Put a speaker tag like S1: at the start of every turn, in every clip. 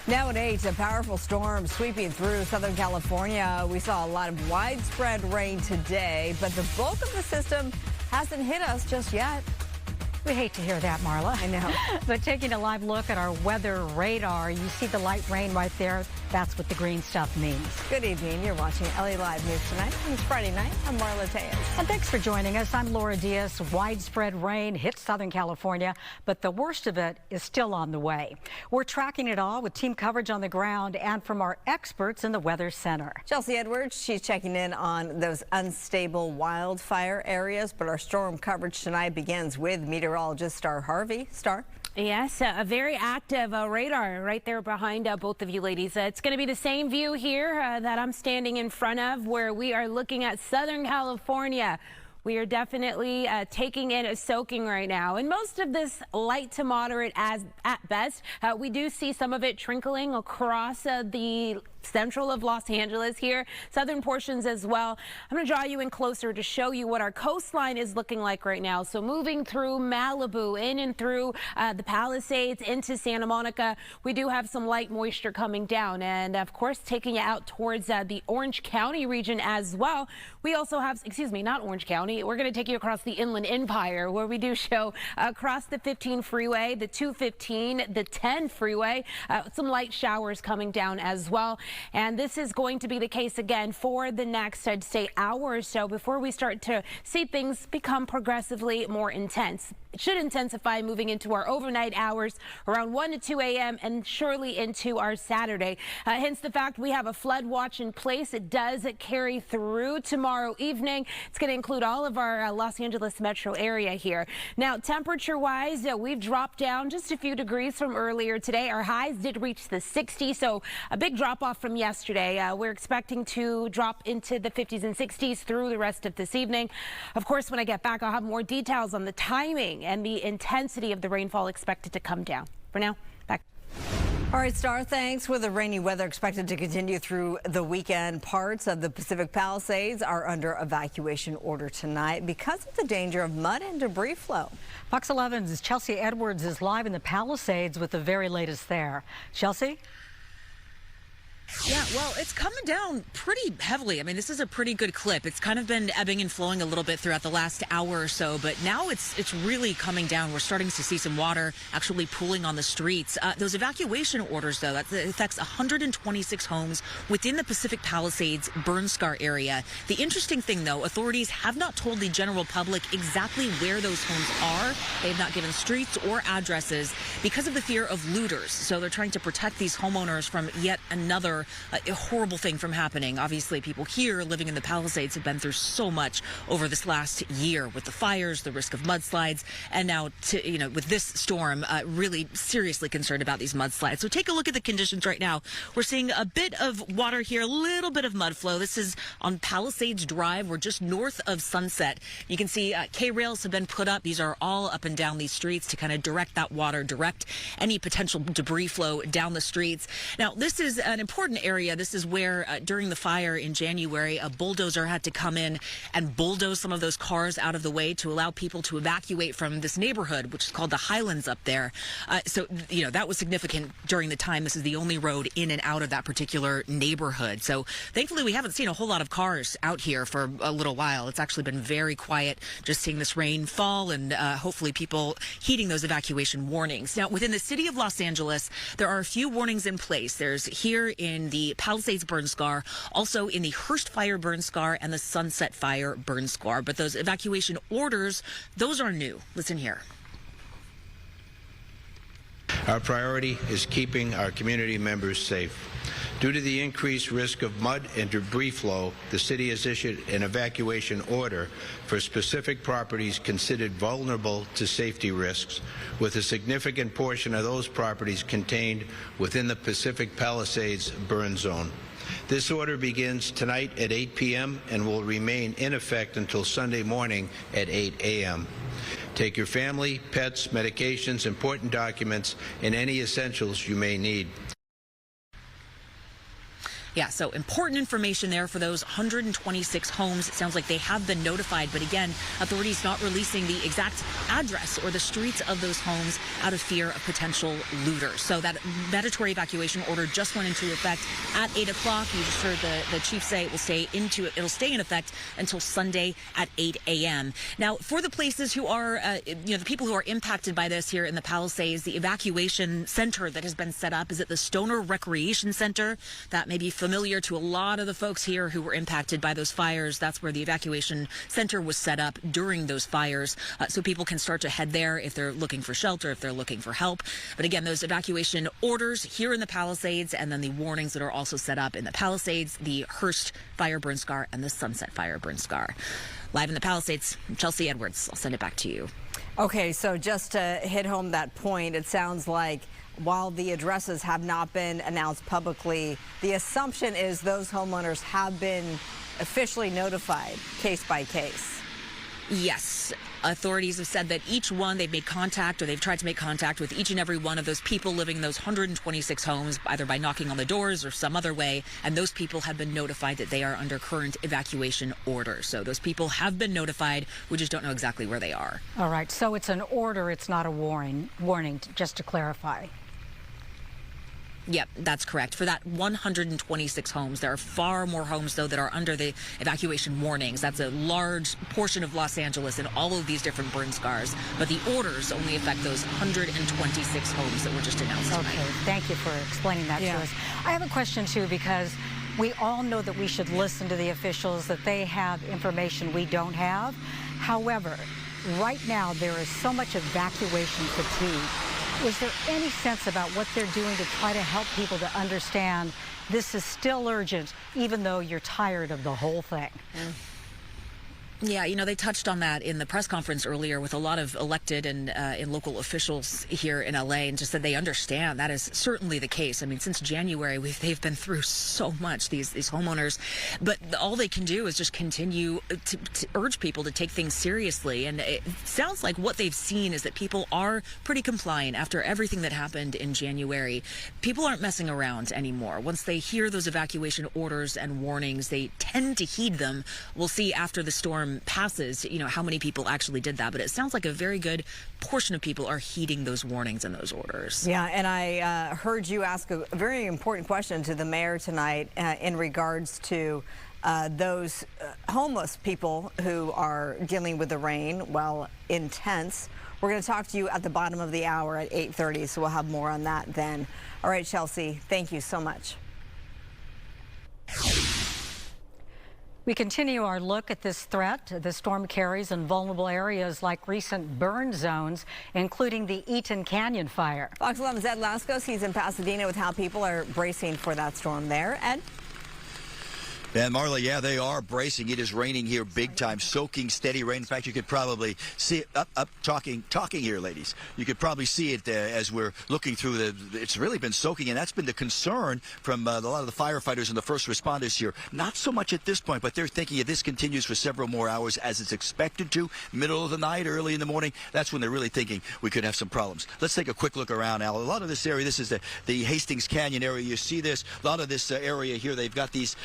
S1: Now at 8, a powerful storm sweeping through Southern California. We saw a lot of widespread rain today, but the bulk of the system hasn't hit us just yet.
S2: We hate to hear that, Marla.
S1: I know.
S2: But taking a live look at our weather radar, you see the light rain right there. That's what the green stuff means.
S1: Good evening. You're watching LA Live News tonight. It's Friday night. I'm Marla Tejas.
S2: And thanks for joining us. I'm Laura Diaz. Widespread rain hit Southern California, but the worst of it is still on the way. We're tracking it all with team coverage on the ground and from our experts in the Weather Center.
S1: Chelsea Edwards, she's checking in on those unstable wildfire areas, but our storm coverage tonight begins with meteorologist Star Harvey. Star?
S3: Yes, a very active radar right there behind both of you ladies. It's going to be the same view here that I'm standing in front of, where we are looking at Southern California. We are definitely taking in a soaking right now. And most of this light to moderate at best. We do see some of it trickling across the central of Los Angeles here, southern portions as well. I'm going to draw you in closer to show you what our coastline is looking like right now. So moving through Malibu, in and through the Palisades into Santa Monica, we do have some light moisture coming down, and of course taking it out towards the Orange County region as well. We also have, excuse me, not Orange County, we're going to take you across the Inland Empire, where we do show across the 15 freeway, the 215, the 10 freeway, some light showers coming down as well. And this is going to be the case again for the next, I'd say, hour or so before we start to see things become progressively more intense. It should intensify moving into our overnight hours around 1 to 2 a.m. and surely into our Saturday. Hence the fact we have a flood watch in place. It does carry through tomorrow evening. It's going to include all of our Los Angeles metro area here. Now, temperature-wise, we've dropped down just a few degrees from earlier today. Our highs did reach the 60s, so a big drop-off from yesterday. We're expecting to drop into the 50s and 60s through the rest of this evening. Of course, when I get back, I'll have more details on the timing and the intensity of the rainfall expected to come down. For now, back.
S1: All right, Star, thanks. With the rainy weather expected to continue through the weekend, parts of the Pacific Palisades are under evacuation order tonight because of the danger of mud and debris flow.
S2: Fox 11's Chelsea Edwards is live in the Palisades with the very latest there. Chelsea?
S4: Yeah, well, it's coming down pretty heavily. I mean, this is a pretty good clip. It's kind of been ebbing and flowing a little bit throughout the last hour or so, but now it's really coming down. We're starting to see some water actually pooling on the streets. Those evacuation orders, though, that affects 126 homes within the Pacific Palisades burn scar area. The interesting thing, though, authorities have not told the general public exactly where those homes are. They have not given streets or addresses because of the fear of looters. So they're trying to protect these homeowners from yet another a horrible thing from happening. Obviously, people here living in the Palisades have been through so much over this last year with the fires, the risk of mudslides, and now with this storm, really seriously concerned about these mudslides. So take a look at the conditions right now. We're seeing a bit of water here, a little bit of mud flow. This is on Palisades Drive. We're just north of Sunset. You can see K-rails have been put up. These are all up and down these streets to kind of direct that water, direct any potential debris flow down the streets. Now, this is an important area. This is where during the fire in January, a bulldozer had to come in and bulldoze some of those cars out of the way to allow people to evacuate from this neighborhood, which is called the Highlands up there. So that was significant during the time. This is the only road in and out of that particular neighborhood. So thankfully, we haven't seen a whole lot of cars out here for a little while. It's actually been very quiet, just seeing this rain fall and hopefully people heeding those evacuation warnings. Now, within the city of Los Angeles, there are a few warnings in place. There's here in the Palisades burn scar, also in the Hearst fire burn scar and the Sunset fire burn scar. But those evacuation orders, those are new. Listen here.
S5: Our priority is keeping our community members safe. Due to the increased risk of mud and debris flow, the city has issued an evacuation order for specific properties considered vulnerable to safety risks, with a significant portion of those properties contained within the Pacific Palisades burn zone. This order begins tonight at 8 p.m. and will remain in effect until Sunday morning at 8 a.m. Take your family, pets, medications, important documents, and any essentials you may need.
S4: Yeah, so important information there for those 126 homes. It sounds like they have been notified, but again, authorities not releasing the exact address or the streets of those homes out of fear of potential looters. So that mandatory evacuation order just went into effect at 8 o'clock. You just heard the chief say it'll stay in effect until Sunday at 8 a.m. Now, for the places who are, the people who are impacted by this here in the Palisades, the evacuation center that has been set up is at the Stoner Recreation Center. That may be familiar to a lot of the folks here who were impacted by those fires. That's where the evacuation center was set up during those fires, so people can start to head there if they're looking for shelter, if they're looking for help. But again, those evacuation orders here in the Palisades, and then the warnings that are also set up in the Palisades, the Hearst Fire Burn Scar, and the Sunset Fire Burn Scar. Live in the Palisades, Chelsea Edwards. I'll send it back to you.
S1: Okay, so just to hit home that point, it sounds like while the addresses have not been announced publicly, the assumption is those homeowners have been officially notified case by case.
S4: Yes. Authorities have said that each one, they've made contact or they've tried to make contact with each and every one of those people living in those 126 homes, either by knocking on the doors or some other way. And those people have been notified that they are under current evacuation order. So those people have been notified. We just don't know exactly where they are.
S2: All right. So it's an order. It's not a warning, just to clarify.
S4: Yep, that's correct. For that 126 homes, there are far more homes, though, that are under the evacuation warnings. That's a large portion of Los Angeles and all of these different burn scars. But the orders only affect those 126 homes that were just announced tonight.
S2: Okay, thank you for explaining that to us. I have a question, too, because we all know that we should listen to the officials, that they have information we don't have. However, right now, there is so much evacuation fatigue. Is there any sense about what they're doing to try to help people to understand this is still urgent, even though you're tired of the whole thing?
S4: Yeah, they touched on that in the press conference earlier with a lot of elected and local officials here in LA, and just said they understand that is certainly the case. I mean, since January, they've been through so much, these homeowners, but all they can do is just continue to urge people to take things seriously. And it sounds like what they've seen is that people are pretty compliant after everything that happened in January. People aren't messing around anymore. Once they hear those evacuation orders and warnings, they tend to heed them. We'll see after the storm passes, how many people actually did that. But it sounds like a very good portion of people are heeding those warnings and those orders.
S1: Yeah, and I heard you ask a very important question to the mayor tonight in regards to those homeless people who are dealing with the rain, while intense. We're going to talk to you at the bottom of the hour at 8:30, so we'll have more on that then. All right, Chelsea, thank you so much.
S2: We continue our look at this threat the storm carries in vulnerable areas like recent burn zones, including the Eaton Canyon fire.
S1: Fox 11's Ed Lascos, he's in Pasadena with how people are bracing for that storm there. Ed?
S6: And Marla, yeah, they are bracing. It is raining here big time, soaking steady rain. In fact, you could probably see it talking here, ladies. You could probably see it as we're looking through it's really been soaking, and that's been the concern from a lot of the firefighters and the first responders here. Not so much at this point, but they're thinking if this continues for several more hours as it's expected to, middle of the night, early in the morning, that's when they're really thinking we could have some problems. Let's take a quick look around, Al. A lot of this area, this is the Hastings Canyon area. You see this, a lot of this area here, they've got these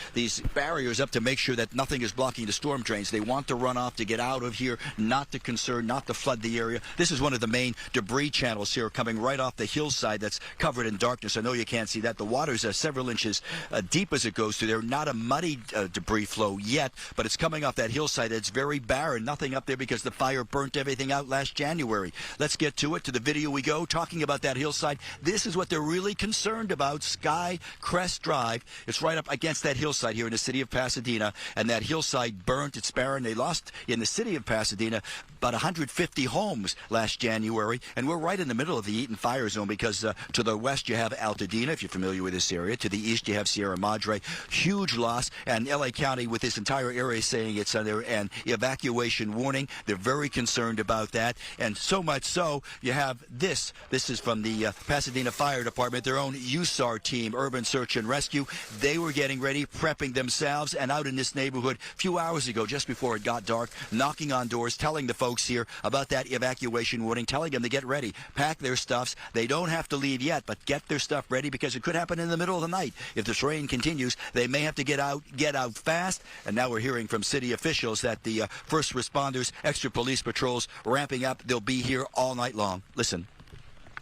S6: barriers up to make sure that nothing is blocking the storm drains. They want the runoff to get out of here, not to concern, not to flood the area. This is one of the main debris channels here coming right off the hillside that's covered in darkness. I know you can't see that. The water's several inches deep as it goes through there. Not a muddy debris flow yet, but it's coming off that hillside. It's very barren. Nothing up there because the fire burnt everything out last January. Let's get to it. To the video we go, talking about that hillside. This is what they're really concerned about. Sky Crest Drive. It's right up against that hillside here in the city of Pasadena, and that hillside burnt. It's barren. They lost in the city of Pasadena about 150 homes last January, and we're right in the middle of the Eaton fire zone because to the west you have Altadena, if you're familiar with this area. To the east you have Sierra Madre. Huge loss, and LA County with this entire area saying it's under an evacuation warning. They're very concerned about that, and so much so you have this. This is from the Pasadena Fire Department, their own USAR team, Urban Search and Rescue. They were getting ready, prepping themselves themselves and out in this neighborhood a few hours ago, just before it got dark, knocking on doors, telling the folks here about that evacuation warning, telling them to get ready, pack their stuffs. They don't have to leave yet, but get their stuff ready because it could happen in the middle of the night. If this rain continues, they may have to get out fast. And now we're hearing from city officials that the first responders, extra police patrols ramping up. They'll be here all night long. Listen.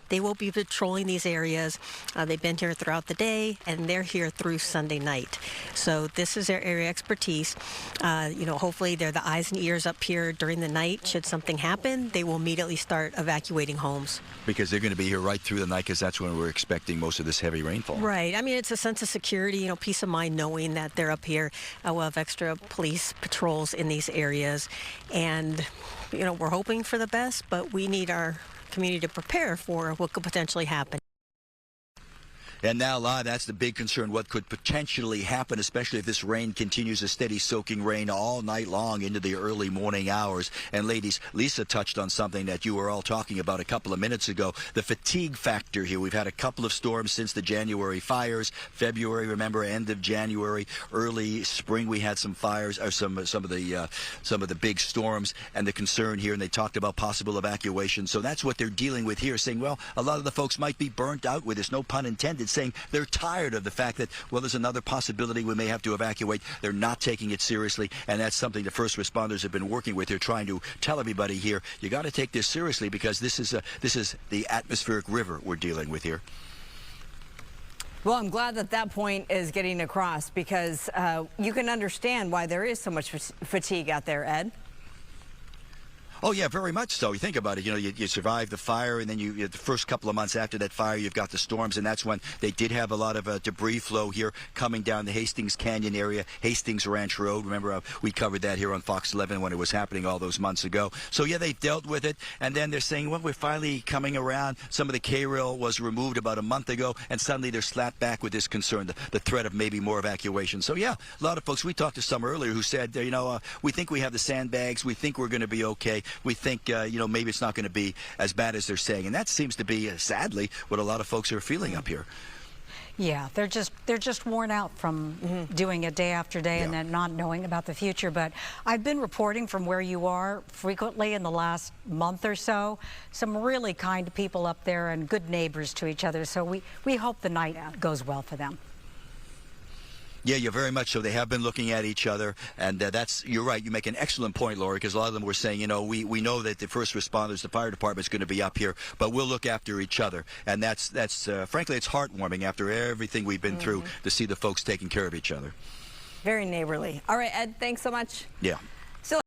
S7: They will be patrolling these areas. They've been here throughout the day, and they're here through Sunday night. So this is their area expertise. Hopefully they're the eyes and ears up here during the night. Should something happen, they will immediately start evacuating homes.
S6: Because they're going to be here right through the night, because that's when we're expecting most of this heavy rainfall.
S7: Right. I mean, it's a sense of security, peace of mind knowing that they're up here. We'll have extra police patrols in these areas. And, we're hoping for the best, but we need our community to prepare for what could potentially happen.
S6: And now live, that's the big concern, what could potentially happen, especially if this rain continues, a steady soaking rain all night long into the early morning hours. And ladies, Lisa touched on something that you were all talking about a couple of minutes ago, the fatigue factor here. We've had a couple of storms since the January fires. February, remember, end of January, early spring, we had some fires, or some of the big storms, and the concern here, and they talked about possible evacuation. So that's what they're dealing with here, saying, well, a lot of the folks might be burnt out with this, no pun intended, saying they're tired of the fact that, well, there's another possibility we may have to evacuate. They're not taking it seriously, and that's something the first responders have been working with. They're trying to tell everybody here, you got to take this seriously, because this is the atmospheric river we're dealing with here.
S1: Well, I'm glad that point is getting across, because you can understand why there is so much fatigue out there, Ed.
S6: Oh, yeah, very much so. You think about it, you survive the fire, and then the first couple of months after that fire, you've got the storms, and that's when they did have a lot of debris flow here coming down the Hastings Canyon area, Hastings Ranch Road. Remember, we covered that here on Fox 11 when it was happening all those months ago. So, yeah, they've dealt with it, and then they're saying, well, we're finally coming around. Some of the K-rail was removed about a month ago, and suddenly they're slapped back with this concern, the threat of maybe more evacuation. So, yeah, a lot of folks, we talked to some earlier who said, we think we have the sandbags, we think we're going to be okay. We think, maybe it's not going to be as bad as they're saying. And that seems to be, sadly, what a lot of folks are feeling up here.
S2: Yeah, they're just worn out from doing it day after day and then not knowing about the future. But I've been reporting from where you are frequently in the last month or so. Some really kind people up there and good neighbors to each other. So we hope the night goes well for them.
S6: Yeah, you're very much so. They have been looking at each other, and you're right. You make an excellent point, Lori, because a lot of them were saying, we know that the first responders, the fire department's going to be up here, but we'll look after each other. And that's frankly, it's heartwarming after everything we've been through to see the folks taking care of each other.
S1: Very neighborly. All right, Ed, thanks so much.
S6: Yeah.